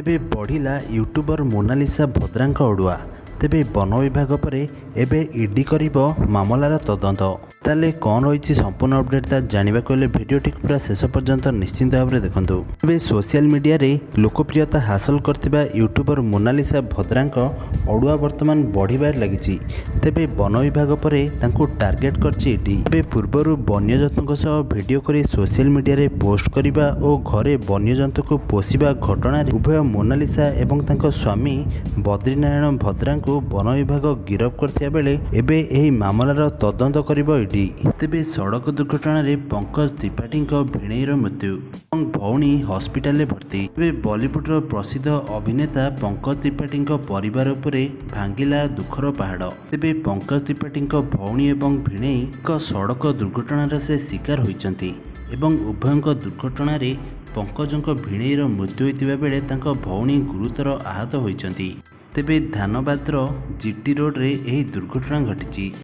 तेबे बढ़िला YouTuber Mona Lisa भद्रांक अड़ुआ। तेबे one विभाग पर एबे ईडी करिबो मामलार तदंत। ताले कौन रही संपूर्ण अपडेट ता जानवा हेले भिडियोटी पूरा शेष पर्यंत निश्चिंत भाव में देखूँ। तेज सोशल मीडिया रे लोकप्रियता हासिल करथिबा यूट्यूबर मोनालिसा भद्रांक अड़ुआ वर्तमान बढ़िबार लगी। तेबे वन विभाग पर तांको टार्गेट करछि ईडी। तेबे पूर्वरु वन्यजंतुक सह वीडियो करी सोशल मीडिया रे पोस्ट करिबा और घरे वन्यजंतु को पोषिबा घटना उभय मोनालिसा एवं तांको स्वामी बद्रीनारायण भद्रांक वन विभाग गिरफ करथिया बेले एबे एही मामलार तदंत करिबो ईडी। तेबे सड़क दुर्घटना रे पंकज त्रिपाठी भिणईर मृत्यु और भौणी हस्पिटाल भर्ती। तेबे बॉलीवुडर प्रसिद्ध अभिनेता पंकज त्रिपाठी परिवार उपरे भांगिला दुखर पहाड़। तेबे पंकज त्रिपाठी भौणी एवं भिणई सड़क दुर्घटनार से शिकार होइचंती एवं उभयंक दुर्घटना रे पंकजंक भिणईर मृत्यु होइतिबा बेले तांको भौणी गुरुतर आहत होइचंती। तेबे धानबादर जीटी रोड रे एही दुर्घटना घटिची।